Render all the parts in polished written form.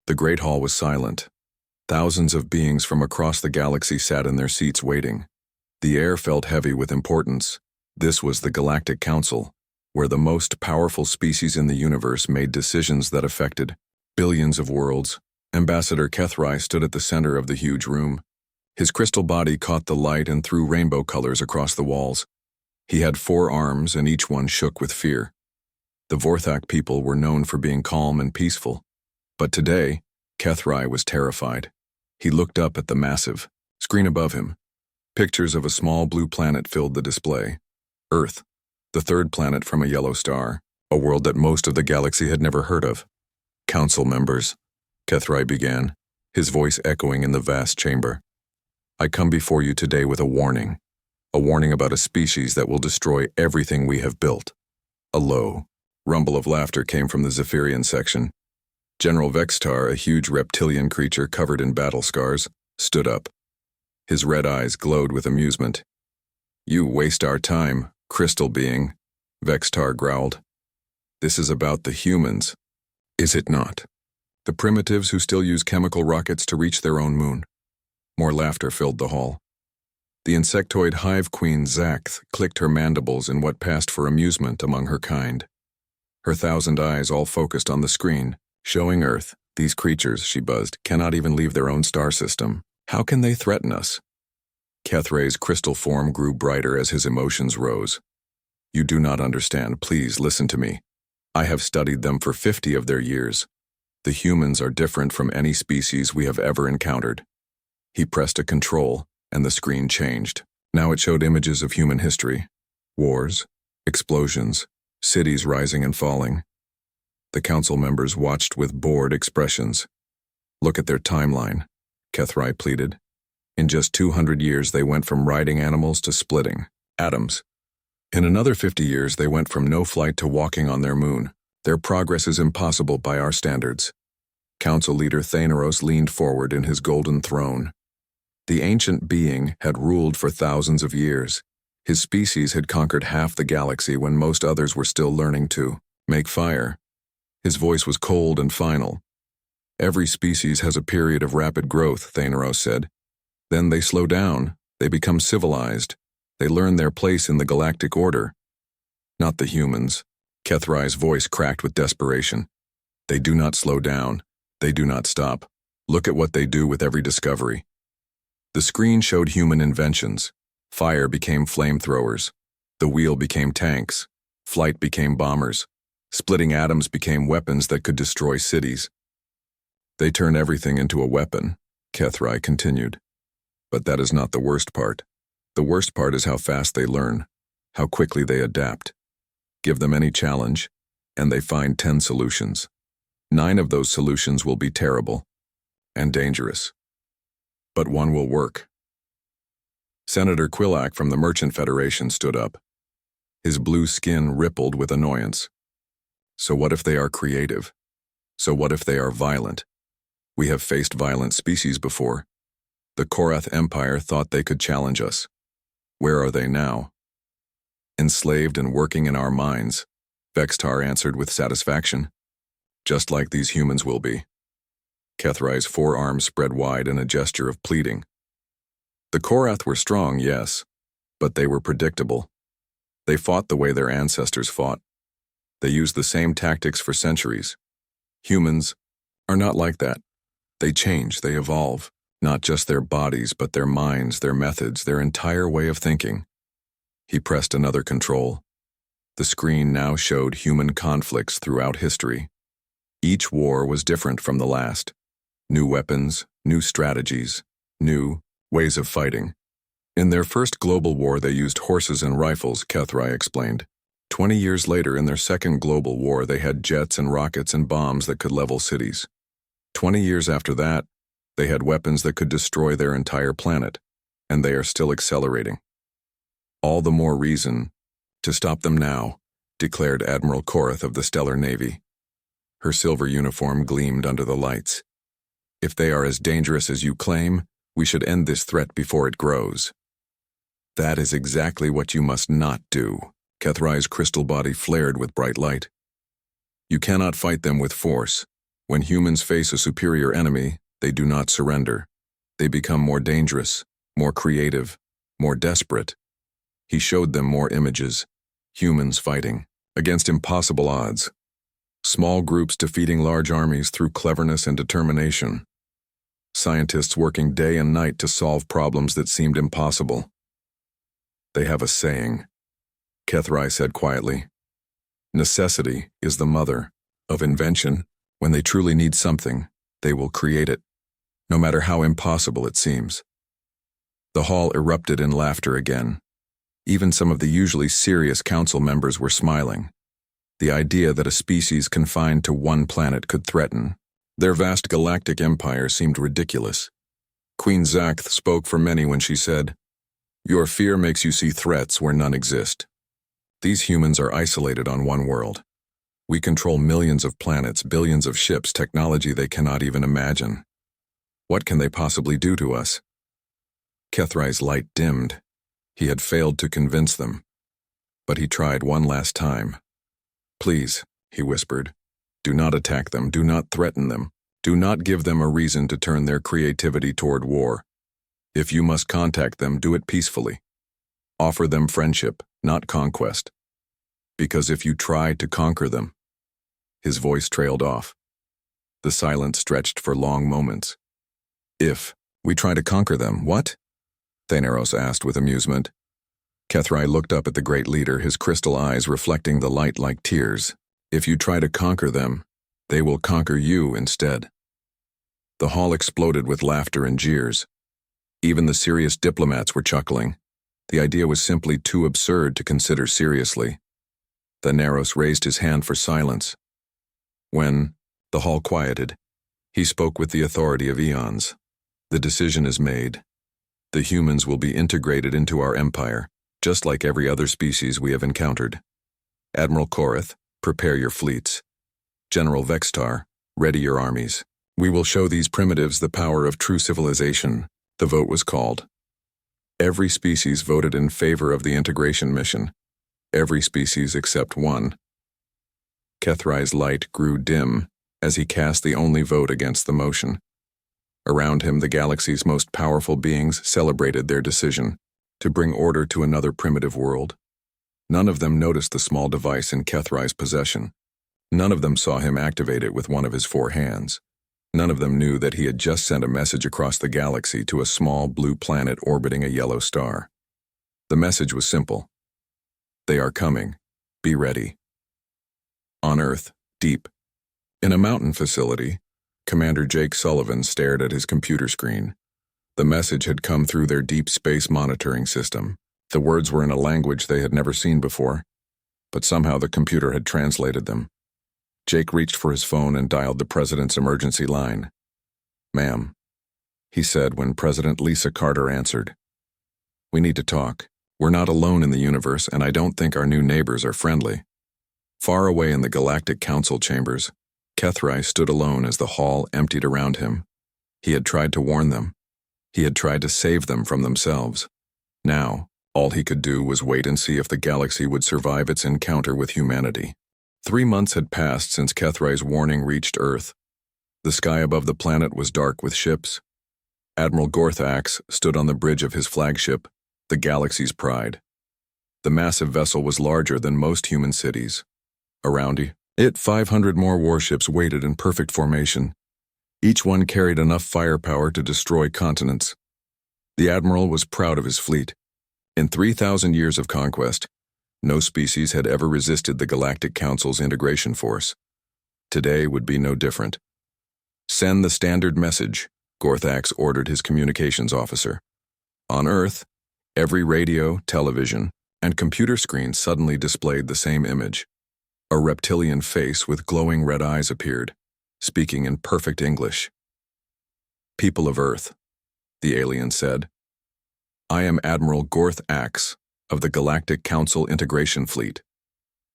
The Great Hall was silent. Thousands of beings from across the galaxy sat in their seats waiting. The air felt heavy with importance. This was the Galactic Council, where the most powerful species in the universe made decisions that affected billions of worlds. Ambassador Kethri stood at the center of the huge room. His crystal body caught the light and threw rainbow colors across the walls. He had 4 arms, and each one shook with fear. The Vorthak people were known for being calm and peaceful. But today, Kethri was terrified. He looked up at the massive screen above him. Pictures of a small blue planet filled the display. Earth, the 3rd planet from a yellow star, a world that most of the galaxy had never heard of. Council members, Kethri began, his voice echoing in the vast chamber. I come before you today with a warning about a species that will destroy everything we have built. A low rumble of laughter came from the Zephyrian section. General Vextar, a huge reptilian creature covered in battle scars, stood up. His red eyes glowed with amusement. You waste our time, crystal being, Vextar growled. This is about the humans, is it not? The primitives who still use chemical rockets to reach their own moon. More laughter filled the hall. The insectoid hive queen Zaxth clicked her mandibles in what passed for amusement among her kind. Her 1,000 eyes all focused on the screen, showing Earth. These creatures, she buzzed, cannot even leave their own star system. How can they threaten us? Kethri's crystal form grew brighter as his emotions rose. You do not understand. Please listen to me. I have studied them for 50 of their years. The humans are different from any species we have ever encountered. He pressed a control, and the screen changed. Now it showed images of human history. Wars, explosions, cities rising and falling. The council members watched with bored expressions. Look at their timeline, Kethri pleaded. In just 200 years they went from riding animals to splitting atoms. In another 50 years they went from no flight to walking on their moon. Their progress is impossible by our standards. Council leader Thanaros leaned forward in his golden throne. The ancient being had ruled for thousands of years. His species had conquered half the galaxy when most others were still learning to make fire. His voice was cold and final. Every species has a period of rapid growth, Thanaros said. Then they slow down, they become civilized. They learn their place in the galactic order. Not the humans. Kethri's voice cracked with desperation. They do not slow down. They do not stop. Look at what they do with every discovery. The screen showed human inventions. Fire became flamethrowers. The wheel became tanks. Flight became bombers. Splitting atoms became weapons that could destroy cities. They turn everything into a weapon, Kethri continued. But that is not the worst part. The worst part is how fast they learn, how quickly they adapt. Give them any challenge, and they find 10 solutions. 9 of those solutions will be terrible and dangerous. But one will work. Senator Quillac from the Merchant Federation stood up. His blue skin rippled with annoyance. So what if they are creative? So what if they are violent? We have faced violent species before. The Korath Empire thought they could challenge us. Where are they now? Enslaved and working in our minds, Vextar answered with satisfaction. Just like these humans will be. Kethri's 4 arms spread wide in a gesture of pleading. The Korath were strong, yes, but they were predictable. They fought the way their ancestors fought. They used the same tactics for centuries. Humans are not like that. They change, they evolve, not just their bodies, but their minds, their methods, their entire way of thinking. He pressed another control. The screen now showed human conflicts throughout history. Each war was different from the last. New weapons, new strategies, new ways of fighting. In their first global war they used horses and rifles, Kethri explained. 20 years later, in their second global war, they had jets and rockets and bombs that could level cities. 20 years after that, they had weapons that could destroy their entire planet, and they are still accelerating. All the more reason to stop them now, declared Admiral Korath of the Stellar Navy. Her silver uniform gleamed under the lights. If they are as dangerous as you claim, we should end this threat before it grows. That is exactly what you must not do. Kethri's crystal body flared with bright light. You cannot fight them with force. When humans face a superior enemy, they do not surrender. They become more dangerous, more creative, more desperate. He showed them more images. Humans fighting against impossible odds. Small groups defeating large armies through cleverness and determination. Scientists working day and night to solve problems that seemed impossible. They have a saying, Kethrai said quietly. Necessity is the mother of invention. When they truly need something, they will create it, no matter how impossible it seems. The hall erupted in laughter again. Even some of the usually serious council members were smiling. The idea that a species confined to one planet could threaten their vast galactic empire seemed ridiculous. Queen Zaxth spoke for many when she said, Your fear makes you see threats where none exist. These humans are isolated on one world. We control millions of planets, billions of ships, technology they cannot even imagine. What can they possibly do to us? Kethrai's light dimmed. He had failed to convince them. But he tried one last time. Please, he whispered, do not attack them, do not threaten them, do not give them a reason to turn their creativity toward war. If you must contact them, do it peacefully. Offer them friendship, not conquest. Because if you try to conquer them, his voice trailed off. The silence stretched for long moments. If we try to conquer them, what? Thanaros asked with amusement. Kethrai looked up at the great leader, his crystal eyes reflecting the light like tears. If you try to conquer them, they will conquer you instead. The hall exploded with laughter and jeers. Even the serious diplomats were chuckling. The idea was simply too absurd to consider seriously. Thanaros raised his hand for silence. When the hall quieted, he spoke with the authority of eons. The decision is made. The humans will be integrated into our empire, just like every other species we have encountered. Admiral Korath, prepare your fleets. General Vextar, ready your armies. We will show these primitives the power of true civilization. The vote was called. Every species voted in favor of the integration mission. Every species except one. Kethrai's light grew dim as he cast the only vote against the motion. Around him, the galaxy's most powerful beings celebrated their decision to bring order to another primitive world. None of them noticed the small device in Kethrai's possession. None of them saw him activate it with one of his 4 hands. None of them knew that he had just sent a message across the galaxy to a small blue planet orbiting a yellow star. The message was simple. They are coming. Be ready. On Earth, deep, in a mountain facility, Commander Jake Sullivan stared at his computer screen. The message had come through their deep space monitoring system. The words were in a language they had never seen before, but somehow the computer had translated them. Jake reached for his phone and dialed the president's emergency line. Ma'am, he said when President Lisa Carter answered. We need to talk. We're not alone in the universe, and I don't think our new neighbors are friendly. Far away in the Galactic Council chambers, Kethrai stood alone as the hall emptied around him. He had tried to warn them. He had tried to save them from themselves. Now, all he could do was wait and see if the galaxy would survive its encounter with humanity. 3 months had passed since Kethrai's warning reached Earth. The sky above the planet was dark with ships. Admiral Gorthax stood on the bridge of his flagship, the galaxy's pride. The massive vessel was larger than most human cities. Around it, 500 more warships waited in perfect formation. Each one carried enough firepower to destroy continents. The admiral was proud of his fleet. In 3,000 years of conquest, no species had ever resisted the Galactic Council's integration force. Today would be no different. Send the standard message, Gorthax ordered his communications officer. On Earth, every radio, television, and computer screen suddenly displayed the same image. A reptilian face with glowing red eyes appeared, speaking in perfect English. People of Earth, the alien said. I am Admiral Gorthax of the Galactic Council Integration Fleet.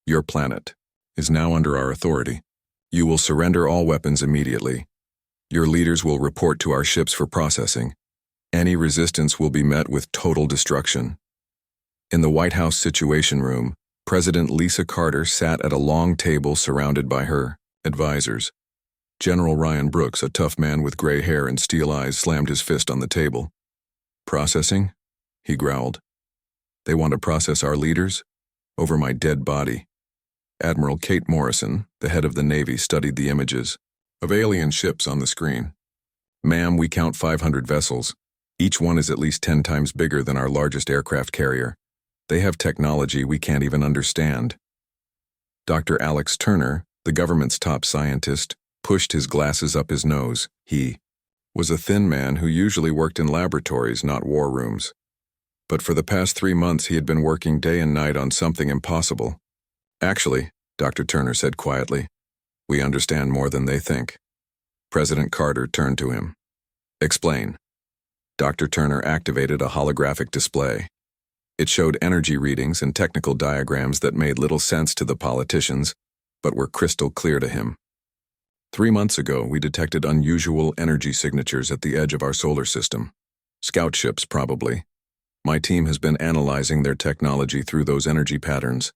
Your planet is now under our authority. You will surrender all weapons immediately. Your leaders will report to our ships for processing. Any resistance will be met with total destruction. In the White House Situation Room, President Lisa Carter sat at a long table surrounded by her advisors. General Ryan Brooks, a tough man with gray hair and steel eyes, slammed his fist on the table. Processing? He growled. They want to process our leaders? Over my dead body. Admiral Kate Morrison, the head of the Navy, studied the images of alien ships on the screen. Ma'am, we count 500 vessels. Each one is at least 10 times bigger than our largest aircraft carrier. They have technology we can't even understand. Dr. Alex Turner, the government's top scientist, pushed his glasses up his nose. He was a thin man who usually worked in laboratories, not war rooms. But for the past 3 months he had been working day and night on something impossible. Actually, Dr. Turner said quietly, we understand more than they think. President Carter turned to him. Explain. Dr. Turner activated a holographic display. It showed energy readings and technical diagrams that made little sense to the politicians, but were crystal clear to him. 3 months ago, we detected unusual energy signatures at the edge of our solar system. Scout ships, probably. My team has been analyzing their technology through those energy patterns.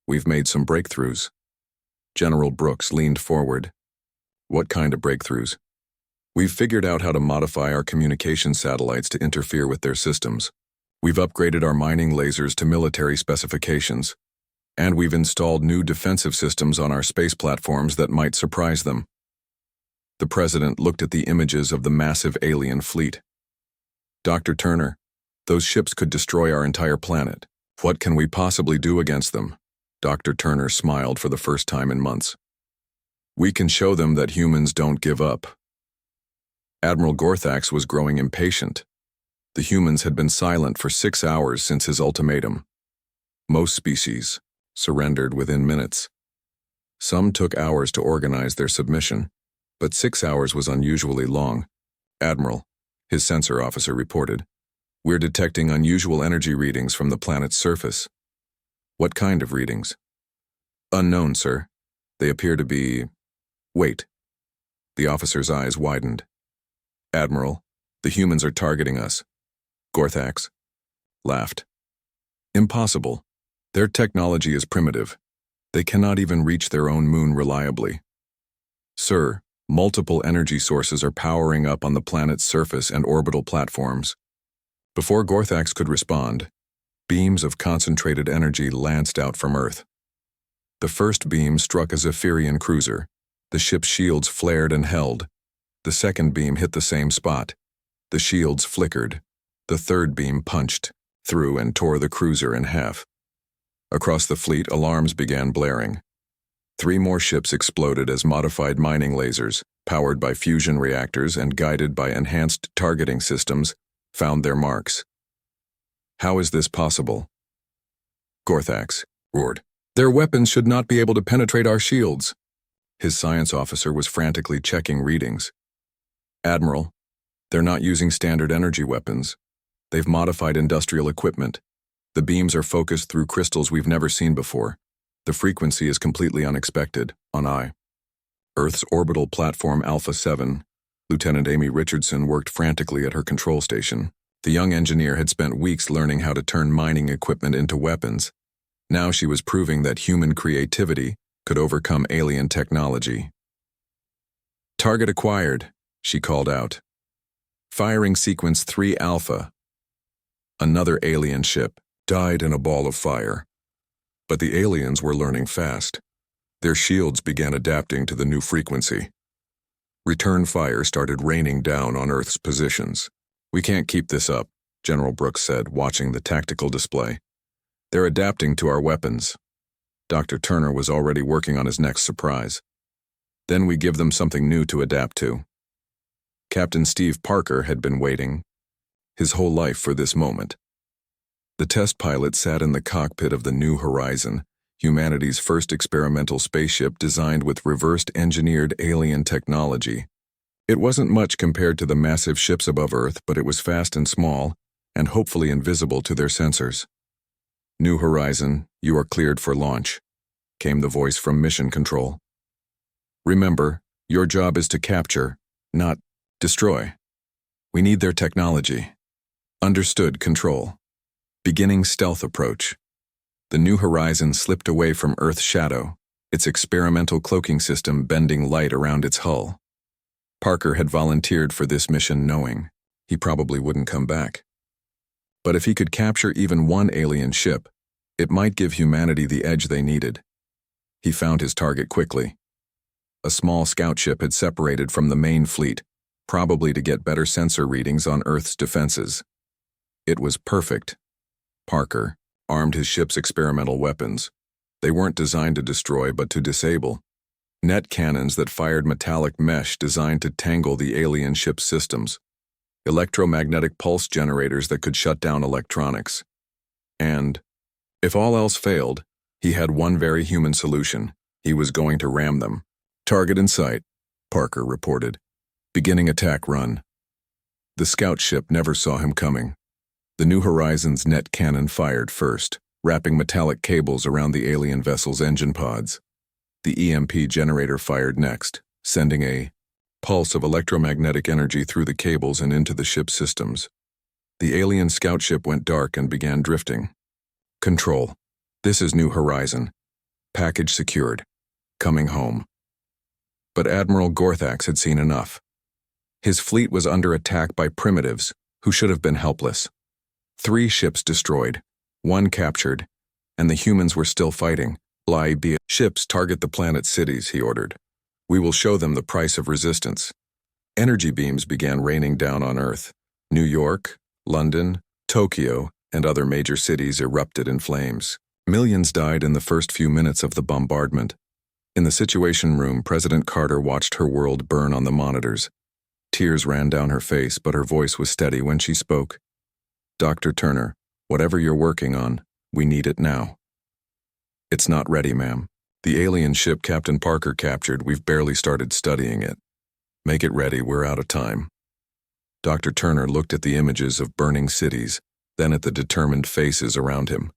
We've made some breakthroughs. General Brooks leaned forward. What kind of breakthroughs? We've figured out how to modify our communication satellites to interfere with their systems. We've upgraded our mining lasers to military specifications. And we've installed new defensive systems on our space platforms that might surprise them. The president looked at the images of the massive alien fleet. Dr. Turner, those ships could destroy our entire planet. What can we possibly do against them? Dr. Turner smiled for the first time in months. We can show them that humans don't give up. Admiral Gorthax was growing impatient. The humans had been silent for 6 hours since his ultimatum. Most species surrendered within minutes. Some took hours to organize their submission, but 6 hours was unusually long. Admiral, his sensor officer reported, we're detecting unusual energy readings from the planet's surface. What kind of readings? Unknown, sir. They appear to be... Wait. The officer's eyes widened. Admiral, the humans are targeting us. Gorthax laughed. Impossible. Their technology is primitive. They cannot even reach their own moon reliably. Sir, multiple energy sources are powering up on the planet's surface and orbital platforms. Before Gorthax could respond, beams of concentrated energy lanced out from Earth. The first beam struck a Zephyrian cruiser. The ship's shields flared and held. The second beam hit the same spot. The shields flickered. The third beam punched through and tore the cruiser in half. Across the fleet, alarms began blaring. 3 more ships exploded as modified mining lasers, powered by fusion reactors and guided by enhanced targeting systems, found their marks. How is this possible? Gorthax roared. Their weapons should not be able to penetrate our shields. His science officer was frantically checking readings. Admiral, they're not using standard energy weapons. They've modified industrial equipment. The beams are focused through crystals we've never seen before. The frequency is completely unexpected, on I. Earth's orbital platform Alpha 7, Lieutenant Amy Richardson worked frantically at her control station. The young engineer had spent weeks learning how to turn mining equipment into weapons. Now she was proving that human creativity could overcome alien technology. Target acquired, she called out. Firing sequence 3 Alpha. Another alien ship died in a ball of fire. But the aliens were learning fast. Their shields began adapting to the new frequency. Return fire started raining down on Earth's positions. We can't keep this up, General Brooks said, watching the tactical display. They're adapting to our weapons. Dr. Turner was already working on his next surprise. Then we give them something new to adapt to. Captain Steve Parker had been waiting his whole life for this moment. The test pilot sat in the cockpit of the New Horizon, humanity's first experimental spaceship designed with reversed-engineered alien technology. It wasn't much compared to the massive ships above Earth, but it was fast and small, and hopefully invisible to their sensors. New Horizon, you are cleared for launch, came the voice from Mission Control. Remember, your job is to capture, not destroy. We need their technology. Understood, Control. Beginning stealth approach. The New Horizon slipped away from Earth's shadow, its experimental cloaking system bending light around its hull. Parker had volunteered for this mission knowing he probably wouldn't come back. But if he could capture even one alien ship, it might give humanity the edge they needed. He found his target quickly. A small scout ship had separated from the main fleet, probably to get better sensor readings on Earth's defenses. It was perfect. Parker armed his ship's experimental weapons. They weren't designed to destroy but to disable. Net cannons that fired metallic mesh designed to tangle the alien ship's systems. Electromagnetic pulse generators that could shut down electronics. And, if all else failed, he had one very human solution. He was going to ram them. "Target in sight," Parker reported. "Beginning attack run." The scout ship never saw him coming. The New Horizons net cannon fired first, wrapping metallic cables around the alien vessel's engine pods. The EMP generator fired next, sending a pulse of electromagnetic energy through the cables and into the ship's systems. The alien scout ship went dark and began drifting. "Control. This is New Horizon. Package secured. Coming home." But Admiral Gorthax had seen enough. His fleet was under attack by primitives who should have been helpless. 3 ships destroyed, 1 captured, and the humans were still fighting. "Ships target the planet's cities," he ordered. "We will show them the price of resistance." Energy beams began raining down on Earth. New York, London, Tokyo, and other major cities erupted in flames. Millions died in the first few minutes of the bombardment. In the Situation Room, President Carter watched her world burn on the monitors. Tears ran down her face, but her voice was steady when she spoke. "Dr. Turner, whatever you're working on, we need it now." "It's not ready, ma'am. The alien ship Captain Parker captured, we've barely started studying it. Make it ready, we're out of time." Dr. Turner looked at the images of burning cities, then at the determined faces around him.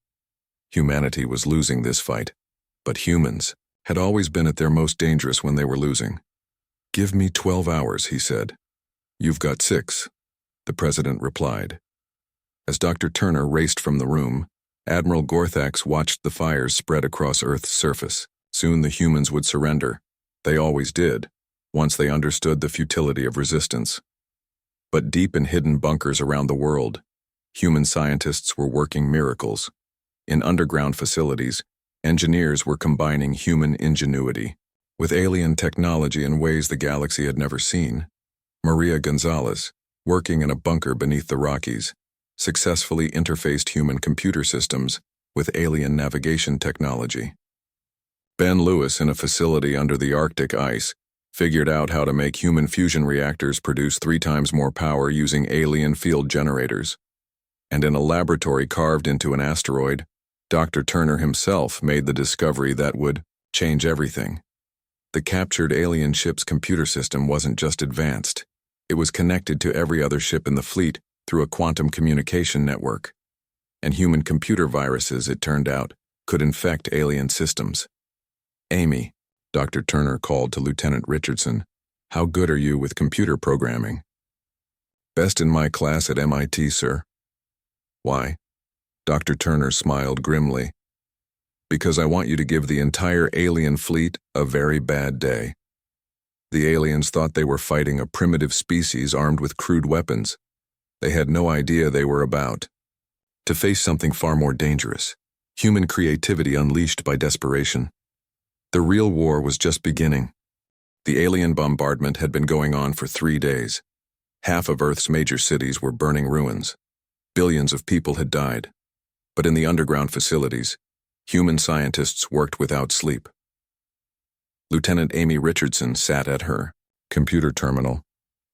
Humanity was losing this fight, but humans had always been at their most dangerous when they were losing. "Give me 12 hours, he said. "You've got 6, the president replied. As Dr. Turner raced from the room, Admiral Gorthax watched the fires spread across Earth's surface. Soon the humans would surrender. They always did, once they understood the futility of resistance. But deep in hidden bunkers around the world, human scientists were working miracles. In underground facilities, engineers were combining human ingenuity with alien technology in ways the galaxy had never seen. Maria Gonzalez, working in a bunker beneath the Rockies, successfully interfaced human computer systems with alien navigation technology. Ben Lewis, in a facility under the Arctic ice, figured out how to make human fusion reactors produce 3 times more power using alien field generators. And in a laboratory carved into an asteroid, Dr. Turner himself made the discovery that would change everything. The captured alien ship's computer system wasn't just advanced. It was connected to every other ship in the fleet through a quantum communication network. And human computer viruses, it turned out, could infect alien systems. "Amy," Dr. Turner called to Lieutenant Richardson, "how good are you with computer programming?" "Best in my class at MIT, sir." "Why?" Dr. Turner smiled grimly. "Because I want you to give the entire alien fleet a very bad day." The aliens thought they were fighting a primitive species armed with crude weapons. They had no idea they were about to face something far more dangerous, human creativity unleashed by desperation. The real war was just beginning. The alien bombardment had been going on for 3 days. Half of Earth's major cities were burning ruins. Billions of people had died. But in the underground facilities, human scientists worked without sleep. Lieutenant Amy Richardson sat at her computer terminal,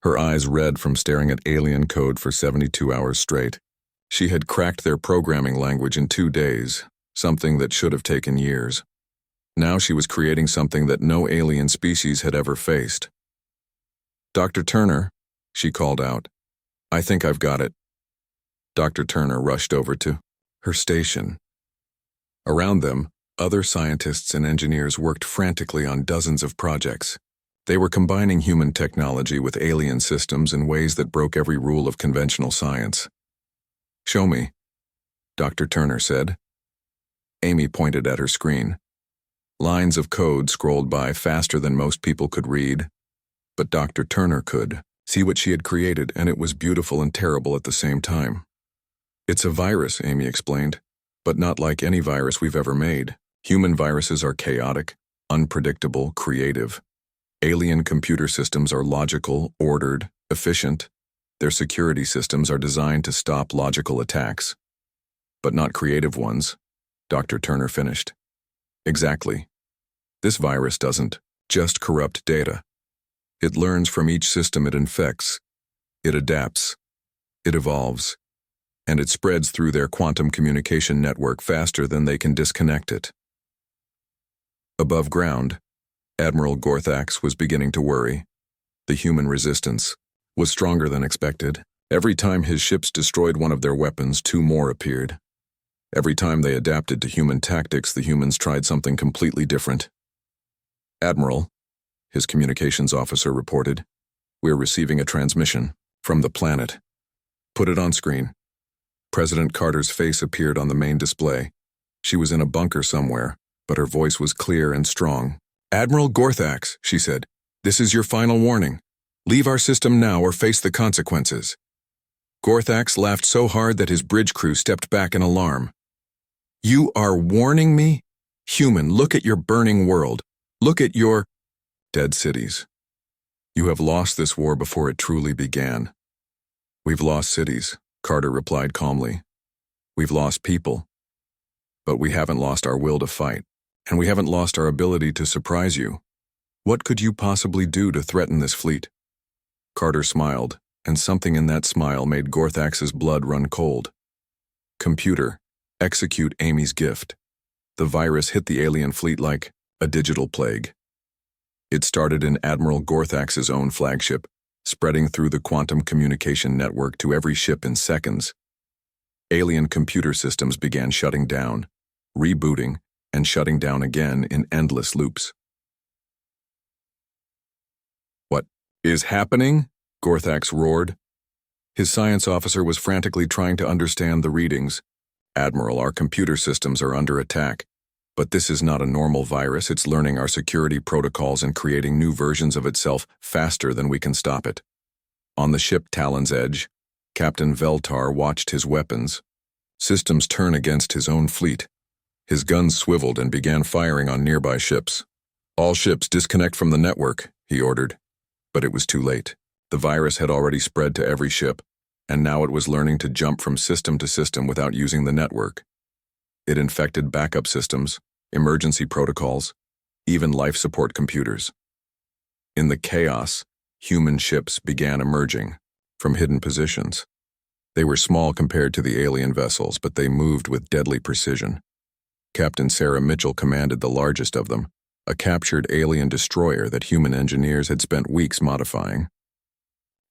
her eyes red from staring at alien code for 72 hours straight. She had cracked their programming language in 2 days, something that should have taken years. Now she was creating something that no alien species had ever faced. "Dr. Turner," she called out, "I think I've got it." Dr. Turner rushed over to her station. Around them, other scientists and engineers worked frantically on dozens of projects. They were combining human technology with alien systems in ways that broke every rule of conventional science. "Show me," Dr. Turner said. Amy pointed at her screen. Lines of code scrolled by faster than most people could read, but Dr. Turner could see what she had created, and it was beautiful and terrible at the same time. It's a virus, Amy explained, but not like any virus we've ever made. Human viruses are chaotic, unpredictable, creative. Alien computer systems are logical, ordered, efficient. Their security systems are designed to stop logical attacks. But not creative ones, Dr. Turner finished. Exactly. This virus doesn't just corrupt data. It learns from each system it infects. It adapts. It evolves. And it spreads through their quantum communication network faster than they can disconnect it. Above ground, Admiral Gorthax was beginning to worry. The human resistance was stronger than expected. Every time his ships destroyed one of their weapons, two more appeared. Every time they adapted to human tactics, the humans tried something completely different. Admiral, his communications officer reported, "We're receiving a transmission from the planet. Put it on screen." President Carter's face appeared on the main display. She was in a bunker somewhere, but her voice was clear and strong. "Admiral Gorthax," she said, "this is your final warning. Leave our system now or face the consequences." Gorthax laughed so hard that his bridge crew stepped back in alarm. "You are warning me? Human, look at your burning world. Look at your dead cities. You have lost this war before it truly began." "We've lost cities," Carter replied calmly. "We've lost people. But we haven't lost our will to fight, and we haven't lost our ability to surprise you. What could you possibly do to threaten this fleet?" Carter smiled, and something in that smile made Gorthax's blood run cold. "Computer, execute Amy's gift." The virus hit the alien fleet like a digital plague. It started in Admiral Gorthax's own flagship, spreading through the quantum communication network to every ship in seconds. Alien computer systems began shutting down, rebooting, and shutting down again in endless loops. "What is happening?" Gorthax roared. His science officer was frantically trying to understand the readings. "Admiral, our computer systems are under attack. But this is not a normal virus. It's learning our security protocols and creating new versions of itself faster than we can stop it." On the ship Talon's Edge, Captain Veltar watched his weapons systems turn against his own fleet. His guns swiveled and began firing on nearby ships. "All ships disconnect from the network," he ordered. But it was too late. The virus had already spread to every ship, and now it was learning to jump from system to system without using the network. It infected backup systems, emergency protocols, even life support computers. In the chaos, human ships began emerging from hidden positions. They were small compared to the alien vessels, but they moved with deadly precision. Captain Sarah Mitchell commanded the largest of them, a captured alien destroyer that human engineers had spent weeks modifying.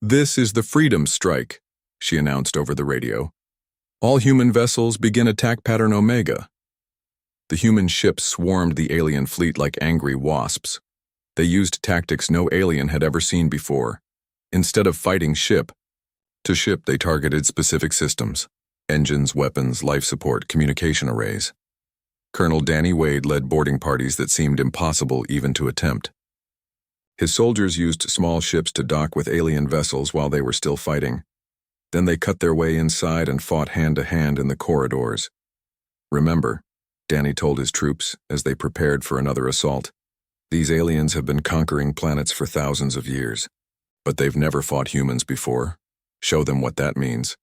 "This is the Freedom Strike," she announced over the radio. "All human vessels begin attack pattern Omega." The human ships swarmed the alien fleet like angry wasps. They used tactics no alien had ever seen before. Instead of fighting ship to ship, they targeted specific systems: engines, weapons, life support, communication arrays. Colonel Danny Wade led boarding parties that seemed impossible even to attempt. His soldiers used small ships to dock with alien vessels while they were still fighting. Then they cut their way inside and fought hand-to-hand in the corridors. "Remember," Danny told his troops as they prepared for another assault, "these aliens have been conquering planets for thousands of years, but they've never fought humans before. Show them what that means."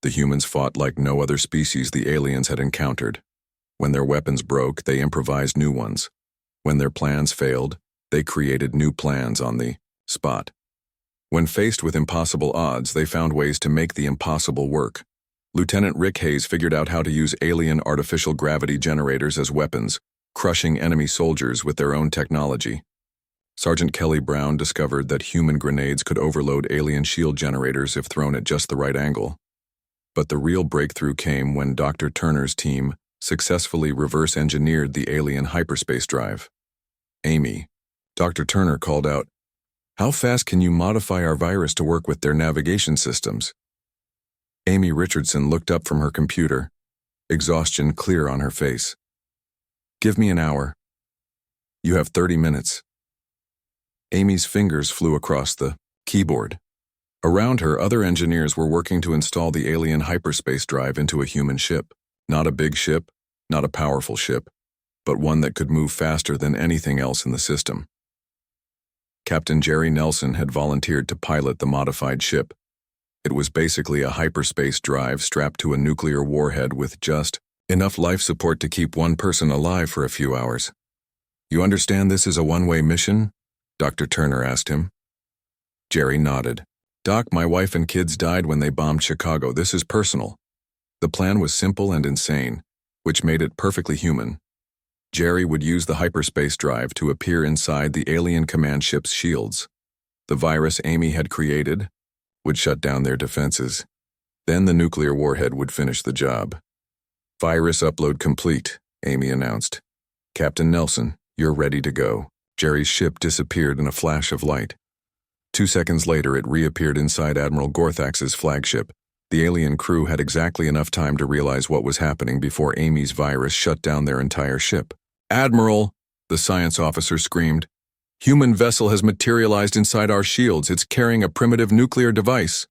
The humans fought like no other species the aliens had encountered. When their weapons broke, they improvised new ones. When their plans failed, they created new plans on the spot. When faced with impossible odds, they found ways to make the impossible work. Lieutenant Rick Hayes figured out how to use alien artificial gravity generators as weapons, crushing enemy soldiers with their own technology. Sergeant Kelly Brown discovered that human grenades could overload alien shield generators if thrown at just the right angle. But the real breakthrough came when Dr. Turner's team successfully reverse-engineered the alien hyperspace drive. "Amy," Dr. Turner called out, "how fast can you modify our virus to work with their navigation systems?" Amy Richardson looked up from her computer, exhaustion clear on her face. "Give me an hour. You have 30 minutes. Amy's fingers flew across the keyboard. Around her, other engineers were working to install the alien hyperspace drive into a human ship. Not a big ship, not a powerful ship, but one that could move faster than anything else in the system. Captain Jerry Nelson had volunteered to pilot the modified ship. It was basically a hyperspace drive strapped to a nuclear warhead with just enough life support to keep one person alive for a few hours. You understand this is a one-way mission? Dr. Turner asked him. Jerry nodded. Doc, my wife and kids died when they bombed Chicago. This is personal. The plan was simple and insane, which made it perfectly human. Jerry would use the hyperspace drive to appear inside the alien command ship's shields. The virus Amy had created would shut down their defenses. Then the nuclear warhead would finish the job. Virus upload complete, Amy announced. Captain Nelson, you're ready to go. Jerry's ship disappeared in a flash of light. 2 seconds later, it reappeared inside Admiral Gorthax's flagship. The alien crew had exactly enough time to realize what was happening before Amy's virus shut down their entire ship. Admiral, the science officer screamed. Human vessel has materialized inside our shields. It's carrying a primitive nuclear device.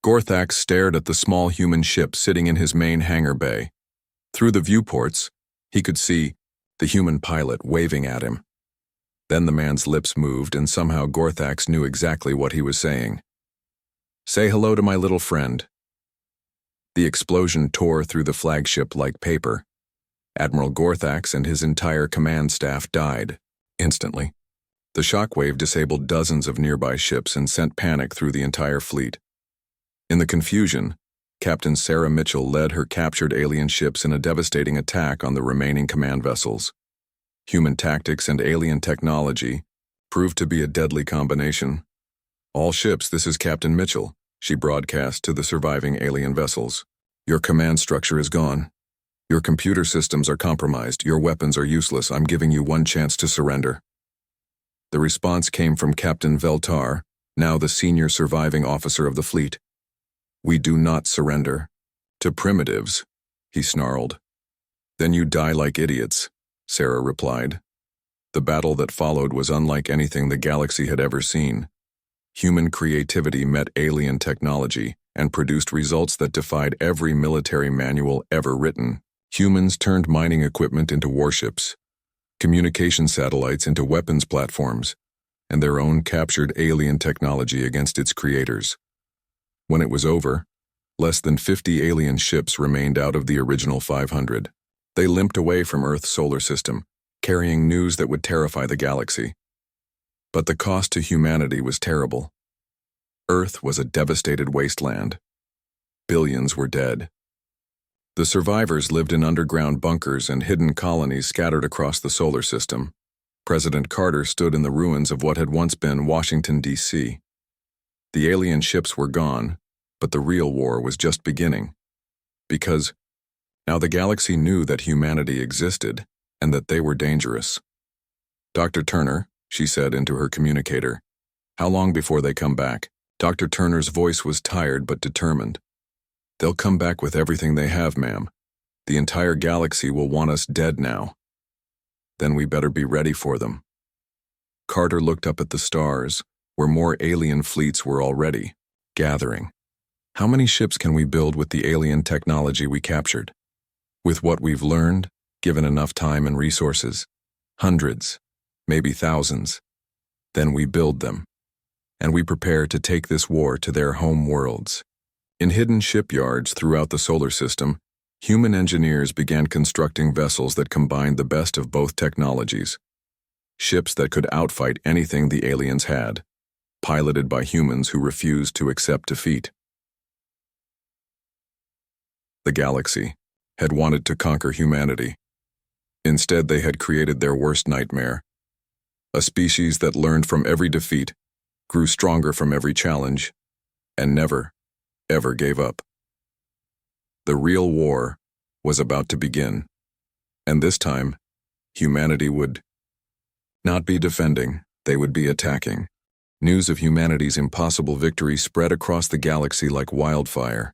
Gorthax stared at the small human ship sitting in his main hangar bay. Through the viewports, he could see the human pilot waving at him. Then the man's lips moved, and somehow Gorthax knew exactly what he was saying. Say hello to my little friend. The explosion tore through the flagship like paper. Admiral Gorthax and his entire command staff died instantly. The shockwave disabled dozens of nearby ships and sent panic through the entire fleet. In the confusion, Captain Sarah Mitchell led her captured alien ships in a devastating attack on the remaining command vessels. Human tactics and alien technology proved to be a deadly combination. All ships, this is Captain Mitchell, she broadcast to the surviving alien vessels. Your command structure is gone. Your computer systems are compromised. Your weapons are useless. I'm giving you one chance to surrender. The response came from Captain Veltar, now the senior surviving officer of the fleet. We do not surrender. To primitives, he snarled. Then you die like idiots, Sarah replied. The battle that followed was unlike anything the galaxy had ever seen. Human creativity met alien technology and produced results that defied every military manual ever written. Humans turned mining equipment into warships, communication satellites into weapons platforms, and their own captured alien technology against its creators. When it was over, less than 50 alien ships remained out of the original 500. They limped away from Earth's solar system, carrying news that would terrify the galaxy. But the cost to humanity was terrible. Earth was a devastated wasteland. Billions were dead. The survivors lived in underground bunkers and hidden colonies scattered across the solar system. President Carter stood in the ruins of what had once been Washington, D.C. The alien ships were gone, but the real war was just beginning. Because now the galaxy knew that humanity existed and that they were dangerous. Dr. Turner, she said into her communicator, how long before they come back? Dr. Turner's voice was tired but determined. They'll come back with everything they have, ma'am. The entire galaxy will want us dead now. Then we better be ready for them. Carter looked up at the stars, where more alien fleets were already gathering. How many ships can we build with the alien technology we captured? With what we've learned, given enough time and resources? Hundreds, maybe thousands. Then we build them. And we prepare to take this war to their home worlds. In hidden shipyards throughout the solar system, human engineers began constructing vessels that combined the best of both technologies. Ships that could outfight anything the aliens had, piloted by humans who refused to accept defeat. The galaxy had wanted to conquer humanity. Instead, they had created their worst nightmare. A species that learned from every defeat, grew stronger from every challenge, and never, ever gave up. The real war was about to begin, and this time, humanity would not be defending, they would be attacking. News of humanity's impossible victory spread across the galaxy like wildfire.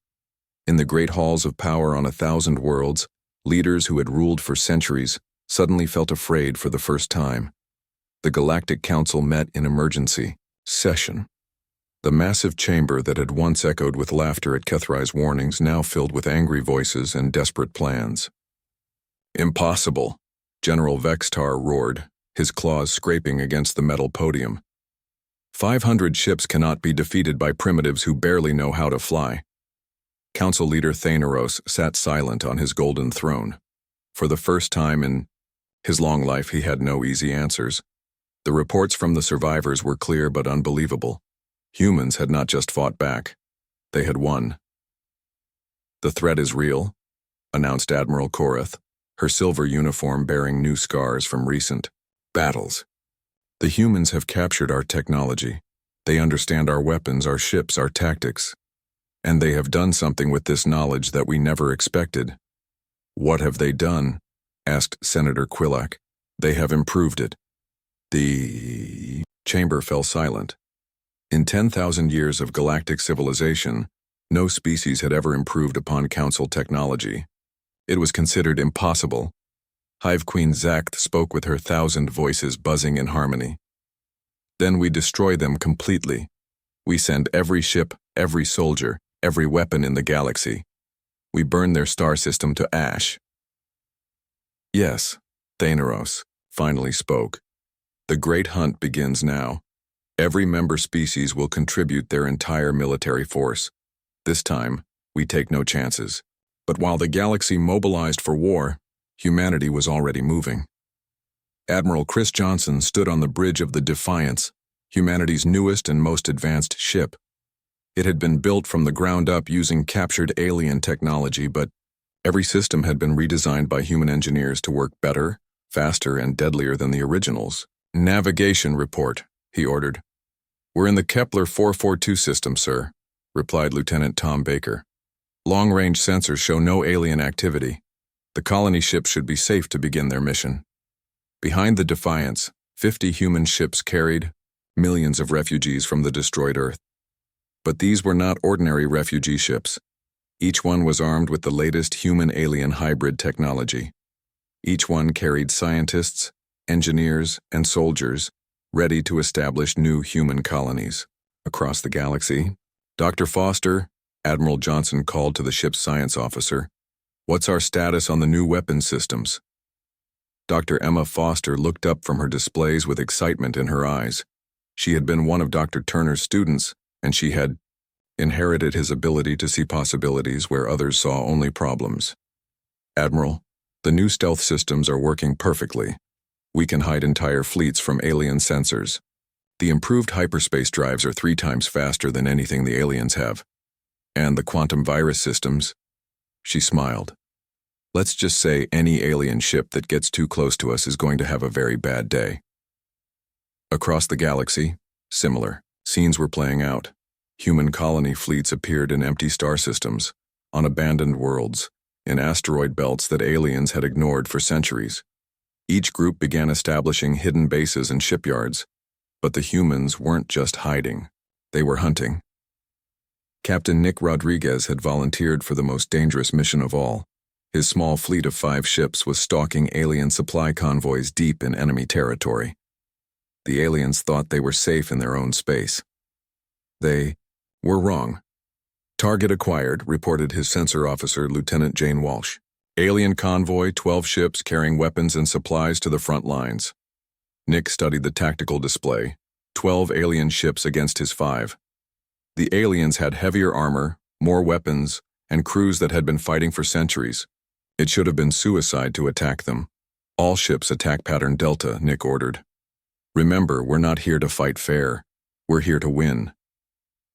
In the great halls of power on 1,000 worlds, leaders who had ruled for centuries suddenly felt afraid for the first time. The Galactic Council met in emergency session. The massive chamber that had once echoed with laughter at Kethrai's warnings now filled with angry voices and desperate plans. "Impossible," General Vextar roared, his claws scraping against the metal podium. 500 ships cannot be defeated by primitives who barely know how to fly. Council leader Thanaros sat silent on his golden throne. For the first time in his long life, he had no easy answers. The reports from the survivors were clear but unbelievable. Humans had not just fought back. They had won. "The threat is real," announced Admiral Korath, her silver uniform bearing new scars from recent battles. "The humans have captured our technology. They understand our weapons, our ships, our tactics. And they have done something with this knowledge that we never expected." "What have they done?" asked Senator Quillac. "They have improved it." The chamber fell silent. In 10,000 years of galactic civilization, no species had ever improved upon Council technology. It was considered impossible. Hive Queen Zacht spoke with her 1,000 voices buzzing in harmony. "Then we destroy them completely. We send every ship, every soldier, every weapon in the galaxy. We burn their star system to ash." "Yes," Thanaros finally spoke. "The great hunt begins now. Every member species will contribute their entire military force. This time, we take no chances." But while the galaxy mobilized for war, humanity was already moving. Admiral Chris Johnson stood on the bridge of the Defiance, humanity's newest and most advanced ship. It had been built from the ground up using captured alien technology, but every system had been redesigned by human engineers to work better, faster, and deadlier than the originals. "Navigation report," he ordered. "We're in the Kepler 442 system, sir," replied Lieutenant Tom Baker. "Long-range sensors show no alien activity. The colony ships should be safe to begin their mission." Behind the Defiance, 50 human ships carried millions of refugees from the destroyed Earth. But these were not ordinary refugee ships. Each one was armed with the latest human-alien hybrid technology. Each one carried scientists, engineers, and soldiers ready to establish new human colonies. Across the galaxy, "Dr. Foster," Admiral Johnson called to the ship's science officer, "What's our status on the new weapons systems?" Dr. Emma Foster looked up from her displays with excitement in her eyes. She had been one of Dr. Turner's students, and she had inherited his ability to see possibilities where others saw only problems. "Admiral, the new stealth systems are working perfectly. We can hide entire fleets from alien sensors. The improved hyperspace drives are 3 times faster than anything the aliens have. And the quantum virus systems," she smiled. "Let's just say any alien ship that gets too close to us is going to have a very bad day." Across the galaxy, similar scenes were playing out. Human colony fleets appeared in empty star systems, on abandoned worlds, in asteroid belts that aliens had ignored for centuries. Each group began establishing hidden bases and shipyards, but the humans weren't just hiding, they were hunting. Captain Nick Rodriguez had volunteered for the most dangerous mission of all. His small fleet of 5 ships was stalking alien supply convoys deep in enemy territory. The aliens thought they were safe in their own space. They were wrong. "Target acquired," reported his sensor officer, Lieutenant Jane Walsh. "Alien convoy, 12 ships carrying weapons and supplies to the front lines." Nick studied the tactical display, 12 alien ships against his 5. The aliens had heavier armor, more weapons, and crews that had been fighting for centuries. It should have been suicide to attack them. "All ships attack pattern Delta," Nick ordered. "Remember, we're not here to fight fair. We're here to win."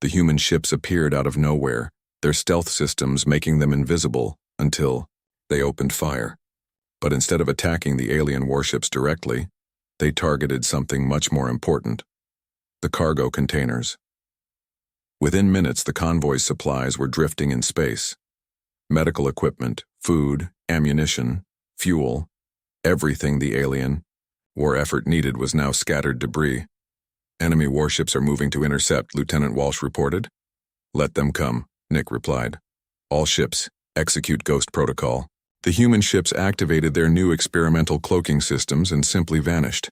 The human ships appeared out of nowhere, their stealth systems making them invisible until they opened fire. But instead of attacking the alien warships directly, they targeted something much more important: the cargo containers. Within minutes, the convoy's supplies were drifting in space. Medical equipment, food, ammunition, fuel, everything the alien war effort needed was now scattered debris. "Enemy warships are moving to intercept," Lieutenant Walsh reported. "Let them come," Nick replied. "All ships, execute Ghost Protocol. The human ships activated their new experimental cloaking systems and simply vanished.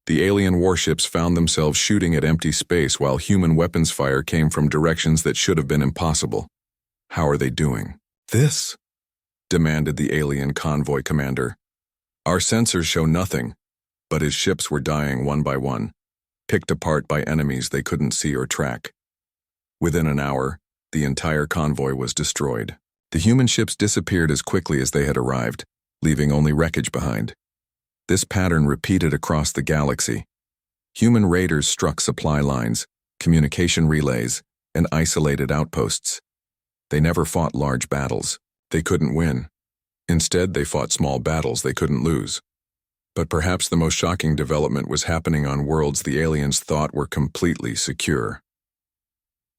The alien warships found themselves shooting at empty space while human weapons fire came from directions that should have been impossible. How are they doing? This? Demanded the alien convoy commander. Our sensors show nothing, but his ships were dying one by one, picked apart by enemies they couldn't see or track. Within an hour, the entire convoy was destroyed. The human ships disappeared as quickly as they had arrived, leaving only wreckage behind. This pattern repeated across the galaxy. Human raiders struck supply lines, communication relays, and isolated outposts. They never fought large battles. They couldn't win. Instead, they fought small battles they couldn't lose. But perhaps the most shocking development was happening on worlds the aliens thought were completely secure.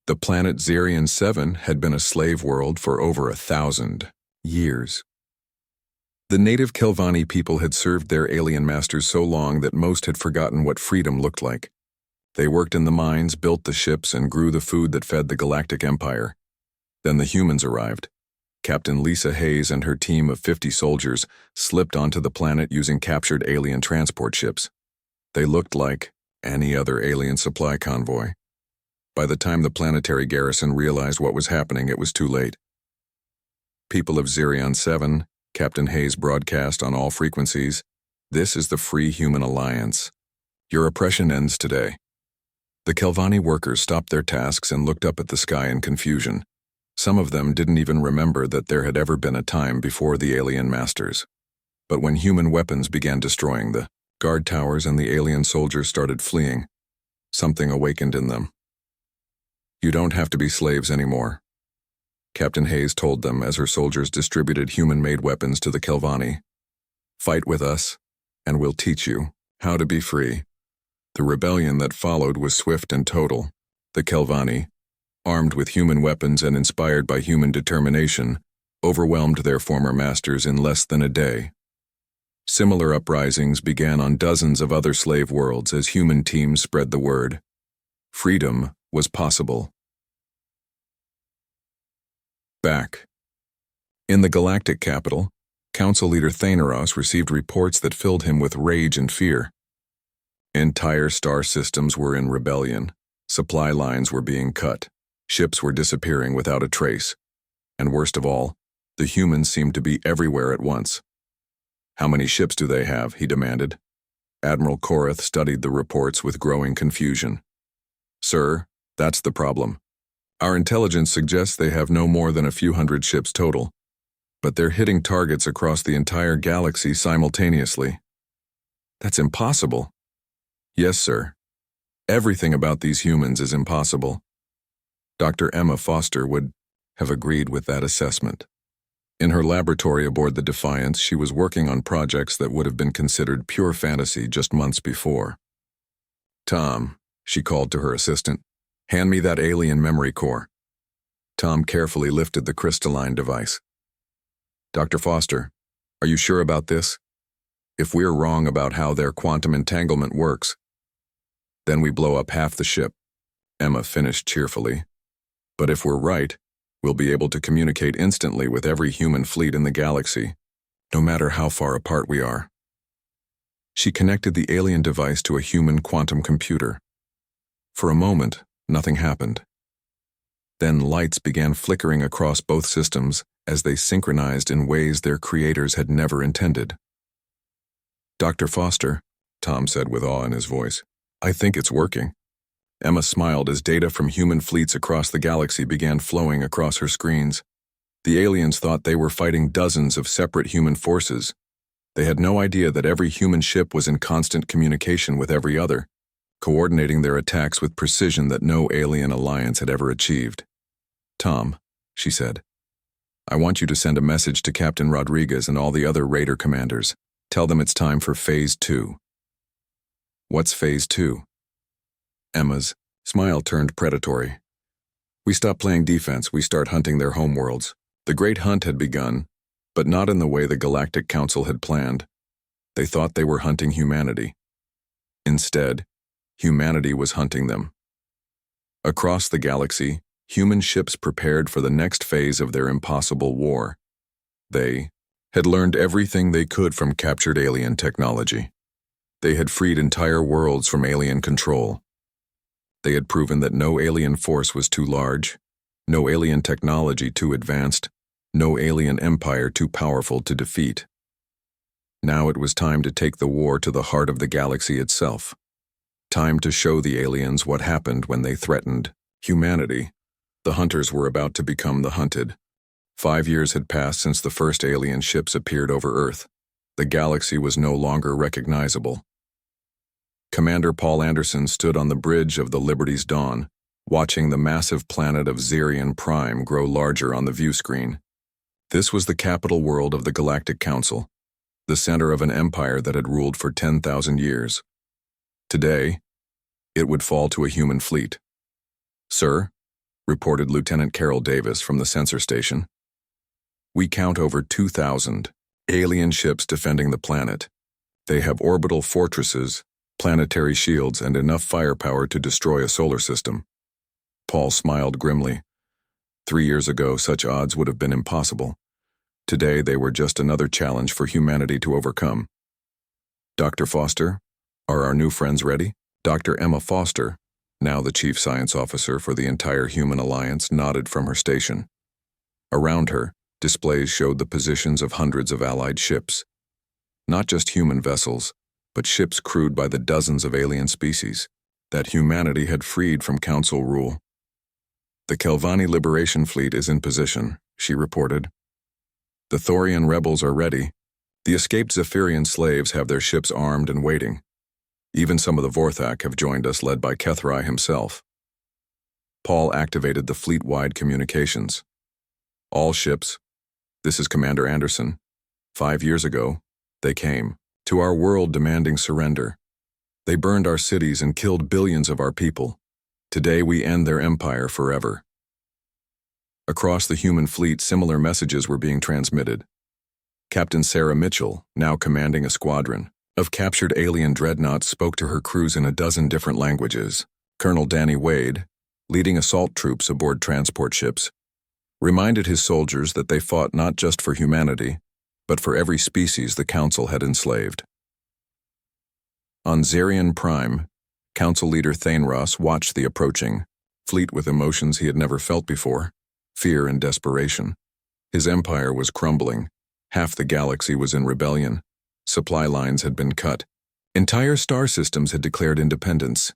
The planet Zerion 7 had been a slave world for over 1,000 years. The native Kelvani people had served their alien masters so long that most had forgotten what freedom looked like. They worked in the mines, built the ships, and grew the food that fed the galactic empire. Then the humans arrived. Captain Lisa Hayes and her team of 50 soldiers slipped onto the planet using captured alien transport ships. They looked like any other alien supply convoy. By the time the planetary garrison realized what was happening, it was too late. People of Zerion 7, Captain Hayes broadcast on all frequencies, "This is the Free Human Alliance. Your oppression ends today." The Kelvani workers stopped their tasks and looked up at the sky in confusion. Some of them didn't even remember that there had ever been a time before the alien masters. But when human weapons began destroying the guard towers and the alien soldiers started fleeing, something awakened in them. "You don't have to be slaves anymore," Captain Hayes told them as her soldiers distributed human-made weapons to the Kelvani. "Fight with us, and we'll teach you how to be free." The rebellion that followed was swift and total. The Kelvani, armed with human weapons and inspired by human determination, overwhelmed their former masters in less than a day. Similar uprisings began on dozens of other slave worlds as human teams spread the word. Freedom was possible. Back. In the galactic capital, Council Leader Thanaros received reports that filled him with rage and fear. Entire star systems were in rebellion. Supply lines were being cut. Ships were disappearing without a trace. And worst of all, the humans seemed to be everywhere at once. "How many ships do they have?" he demanded. Admiral Korath studied the reports with growing confusion. "Sir, that's the problem. Our intelligence suggests they have no more than a few hundred ships total, but they're hitting targets across the entire galaxy simultaneously." "That's impossible." "Yes, sir. Everything about these humans is impossible." Dr. Emma Foster would have agreed with that assessment. In her laboratory aboard the Defiance, she was working on projects that would have been considered pure fantasy just months before. "Tom," she called to her assistant, "hand me that alien memory core." Tom carefully lifted the crystalline device. "Dr. Foster, are you sure about this? If we're wrong about how their quantum entanglement works, then we blow up half the ship," Emma finished cheerfully. "But if we're right, we'll be able to communicate instantly with every human fleet in the galaxy, no matter how far apart we are." She connected the alien device to a human quantum computer. For a moment, nothing happened. Then lights began flickering across both systems as they synchronized in ways their creators had never intended. "Dr. Foster," Tom said with awe in his voice, "I think it's working." Emma smiled as data from human fleets across the galaxy began flowing across her screens. The aliens thought they were fighting dozens of separate human forces. They had no idea that every human ship was in constant communication with every other, coordinating their attacks with precision that no alien alliance had ever achieved. "Tom," she said, "I want you to send a message to Captain Rodriguez and all the other Raider commanders. Tell them it's time for Phase 2. "What's Phase 2? Emma's smile turned predatory. "We stop playing defense, we start hunting their homeworlds." The Great Hunt had begun, but not in the way the Galactic Council had planned. They thought they were hunting humanity. Instead, humanity was hunting them. Across the galaxy, human ships prepared for the next phase of their impossible war. They had learned everything they could from captured alien technology. They had freed entire worlds from alien control. They had proven that no alien force was too large, no alien technology too advanced, no alien empire too powerful to defeat. Now it was time to take the war to the heart of the galaxy itself. Time to show the aliens what happened when they threatened humanity. The hunters were about to become the hunted. 5 years had passed since the first alien ships appeared over Earth. The galaxy was no longer recognizable. Commander Paul Anderson stood on the bridge of the Liberty's Dawn, watching the massive planet of Xerion Prime grow larger on the view screen. This was the capital world of the Galactic Council, the center of an empire that had ruled for 10,000 years. Today, it would fall to a human fleet. "Sir," reported Lieutenant Carol Davis from the sensor station, "we count over 2,000 alien ships defending the planet. They have orbital fortresses, planetary shields, and enough firepower to destroy a solar system." Paul smiled grimly. 3 years ago, such odds would have been impossible. Today, they were just another challenge for humanity to overcome. "Dr. Foster, are our new friends ready?" Dr. Emma Foster, now the chief science officer for the entire Human Alliance, nodded from her station. Around her, displays showed the positions of hundreds of allied ships. Not just human vessels, but ships crewed by the dozens of alien species that humanity had freed from Council rule. "The Kelvani Liberation Fleet is in position," she reported. "The Thorian rebels are ready. The escaped Zephyrian slaves have their ships armed and waiting. Even some of the Vorthak have joined us, led by Kethrai himself." Paul activated the fleet-wide communications. "All ships, this is Commander Anderson. 5 years ago, they came to our world demanding surrender. They burned our cities and killed billions of our people. Today we end their empire forever." Across the human fleet, similar messages were being transmitted. Captain Sarah Mitchell, now commanding a squadron of captured alien dreadnoughts, spoke to her crews in a dozen different languages. Colonel Danny Wade, leading assault troops aboard transport ships, reminded his soldiers that they fought not just for humanity, but for every species the Council had enslaved. On Xerion Prime, Council leader Thaneros watched the approaching fleet with emotions he had never felt before: fear and desperation. His empire was crumbling. Half the galaxy was in rebellion. Supply lines had been cut. Entire star systems had declared independence.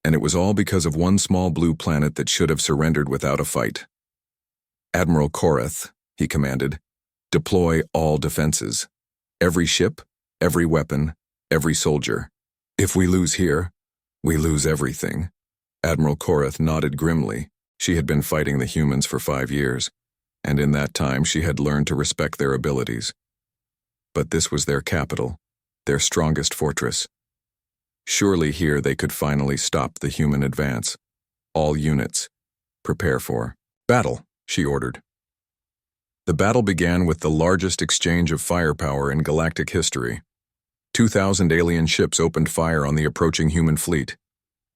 And it was all because of one small blue planet that should have surrendered without a fight. "Admiral Korath," he commanded, "deploy all defenses. Every ship, every weapon, every soldier. If we lose here, we lose everything." Admiral Korath nodded grimly. She had been fighting the humans for 5 years, and in that time she had learned to respect their abilities. But this was their capital, their strongest fortress. Surely here they could finally stop the human advance. "All units, prepare for battle," she ordered. The battle began with the largest exchange of firepower in galactic history. 2,000 alien ships opened fire on the approaching human fleet.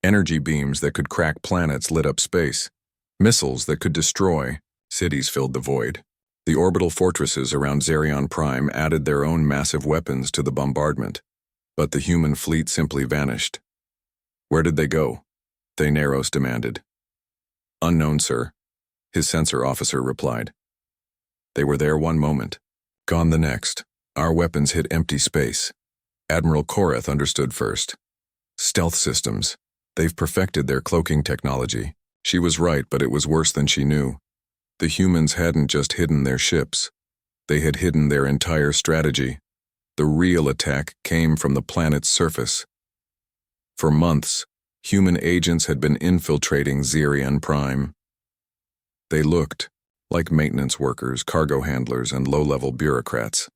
Energy beams that could crack planets lit up space. Missiles that could destroy cities filled the void. The orbital fortresses around Xerion Prime added their own massive weapons to the bombardment. But the human fleet simply vanished. "Where did they go?" Thaneros demanded. "Unknown, sir," his sensor officer replied. "They were there one moment, gone the next. Our weapons hit empty space." Admiral Korath understood first. "Stealth systems. They've perfected their cloaking technology." She was right, but it was worse than she knew. The humans hadn't just hidden their ships. They had hidden their entire strategy. The real attack came from the planet's surface. For months, human agents had been infiltrating Xerion Prime. They looked like maintenance workers, cargo handlers, and low-level bureaucrats.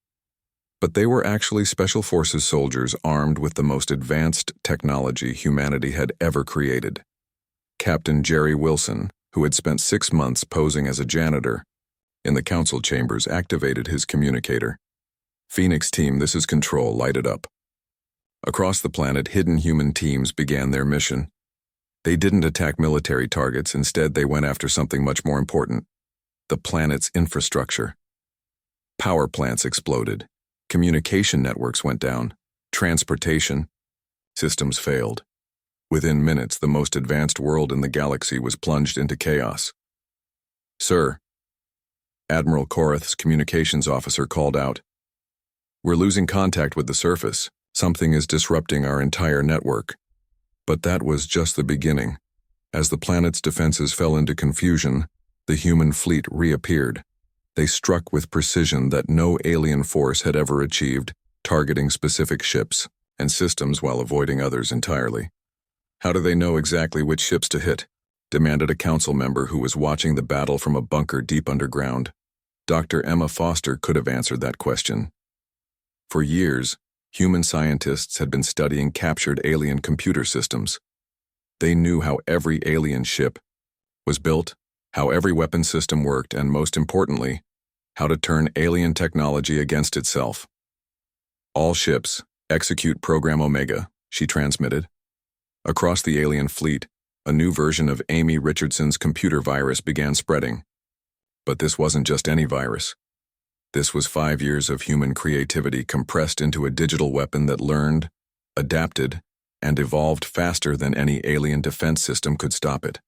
But they were actually Special Forces soldiers armed with the most advanced technology humanity had ever created. Captain Jerry Wilson, who had spent 6 months posing as a janitor in the council chambers, activated his communicator. "Phoenix Team, this is Control, light it up." Across the planet, hidden human teams began their mission. They didn't attack military targets. Instead, they went after something much more important: the planet's infrastructure. Power plants exploded. Communication networks went down. Transportation systems failed. Within minutes, the most advanced world in the galaxy was plunged into chaos. "Sir," Admiral Korath's communications officer called out, "we're losing contact with the surface. Something is disrupting our entire network." But that was just the beginning. As the planet's defenses fell into confusion, the human fleet reappeared. They struck with precision that no alien force had ever achieved, targeting specific ships and systems while avoiding others entirely. "How do they know exactly which ships to hit?" demanded a council member who was watching the battle from a bunker deep underground. Dr. Emma Foster could have answered that question. For years, human scientists had been studying captured alien computer systems. They knew how every alien ship was built, how every weapon system worked, and most importantly, how to turn alien technology against itself. "All ships, execute Program Omega," she transmitted. Across the alien fleet, a new version of Amy Richardson's computer virus began spreading. But this wasn't just any virus. This was 5 years of human creativity compressed into a digital weapon that learned, adapted, and evolved faster than any alien defense system could stop it.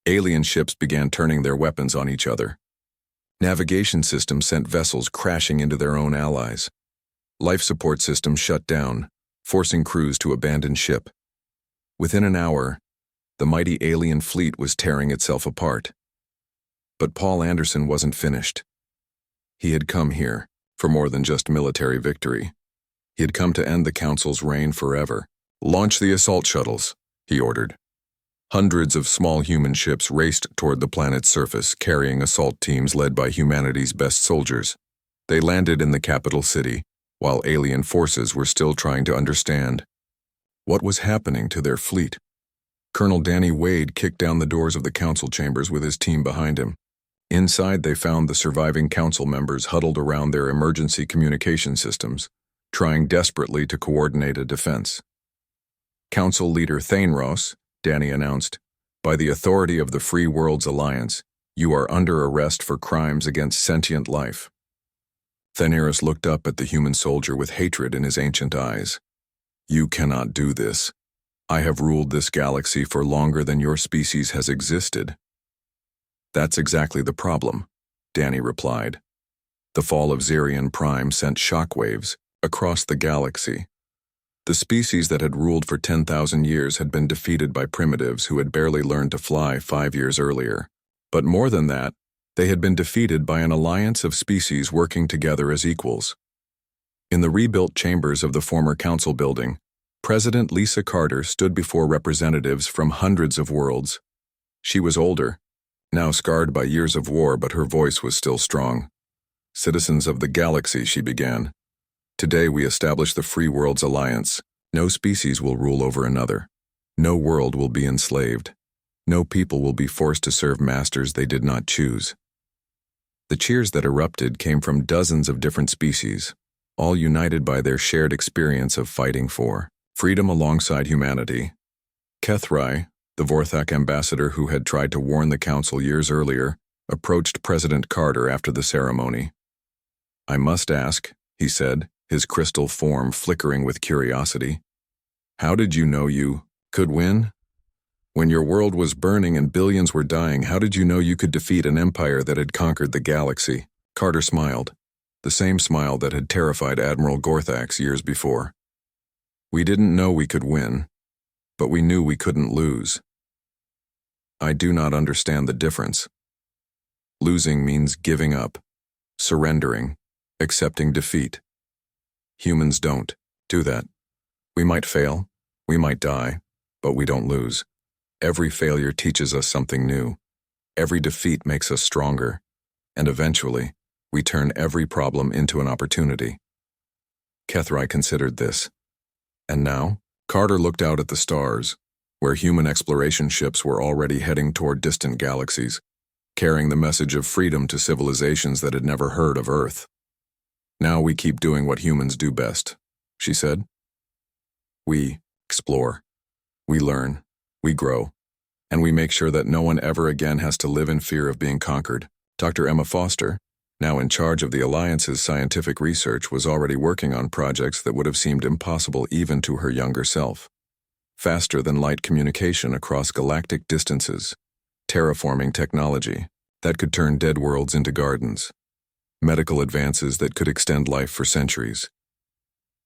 Alien ships began turning their weapons on each other. Navigation systems sent vessels crashing into their own allies. Life support systems shut down, forcing crews to abandon ship. Within an hour, the mighty alien fleet was tearing itself apart. But Paul Anderson wasn't finished. He had come here for more than just military victory. He had come to end the Council's reign forever. "Launch the assault shuttles," he ordered. Hundreds of small human ships raced toward the planet's surface, carrying assault teams led by humanity's best soldiers. They landed in the capital city, while alien forces were still trying to understand what was happening to their fleet. Colonel Danny Wade kicked down the doors of the council chambers with his team behind him. Inside, they found the surviving council members huddled around their emergency communication systems, trying desperately to coordinate a defense. "Council Leader Thaneros," Danny announced, "by the authority of the Free Worlds Alliance, you are under arrest for crimes against sentient life." Thaneros looked up at the human soldier with hatred in his ancient eyes. "You cannot do this. I have ruled this galaxy for longer than your species has existed." "That's exactly the problem," Danny replied. The fall of Zerion Prime sent shockwaves across the galaxy. The species that had ruled for 10,000 years had been defeated by primitives who had barely learned to fly 5 years earlier. But more than that, they had been defeated by an alliance of species working together as equals. In the rebuilt chambers of the former council building, President Lisa Carter stood before representatives from hundreds of worlds. She was older, now scarred by years of war, but her voice was still strong. "Citizens of the galaxy," she began. "Today we establish the Free Worlds Alliance. No species will rule over another. No world will be enslaved. No people will be forced to serve masters they did not choose." The cheers that erupted came from dozens of different species, all united by their shared experience of fighting for freedom alongside humanity. Kethrai, the Vorthak ambassador who had tried to warn the council years earlier, approached President Carter after the ceremony. "I must ask," he said, his crystal form flickering with curiosity, "how did you know you could win? When your world was burning and billions were dying, how did you know you could defeat an empire that had conquered the galaxy?" Carter smiled, the same smile that had terrified Admiral Gorthax years before. "We didn't know we could win, but we knew we couldn't lose. I do not understand the difference. Losing means giving up, surrendering, accepting defeat. Humans don't do that. We might fail, we might die, but we don't lose. Every failure teaches us something new. Every defeat makes us stronger. And eventually, we turn every problem into an opportunity." Kethrai considered this. And now, Carter looked out at the stars, where human exploration ships were already heading toward distant galaxies, carrying the message of freedom to civilizations that had never heard of Earth. "Now we keep doing what humans do best," she said. "We explore, we learn, we grow, and we make sure that no one ever again has to live in fear of being conquered." Dr. Emma Foster, now in charge of the Alliance's scientific research, was already working on projects that would have seemed impossible even to her younger self. Faster-than-light communication across galactic distances, terraforming technology that could turn dead worlds into gardens, medical advances that could extend life for centuries.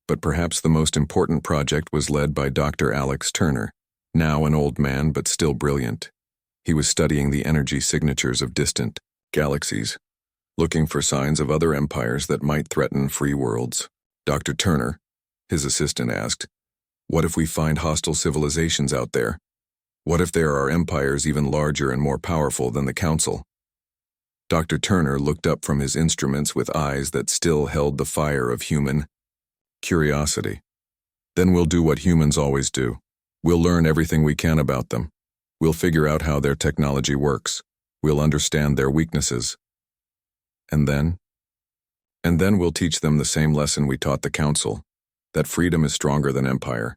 But perhaps the most important project was led by Dr. Alex Turner, now an old man but still brilliant. He was studying the energy signatures of distant galaxies, looking for signs of other empires that might threaten free worlds. Dr. Turner, his assistant, asked, "What if we find hostile civilizations out there? What if there are empires even larger and more powerful than the Council?" Dr. Turner looked up from his instruments with eyes that still held the fire of human curiosity. "Then we'll do what humans always do. We'll learn everything we can about them. We'll figure out how their technology works. We'll understand their weaknesses. And then we'll teach them the same lesson we taught the Council, that freedom is stronger than empire,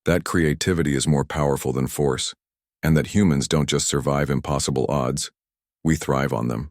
that creativity is more powerful than force, and that humans don't just survive impossible odds, we thrive on them."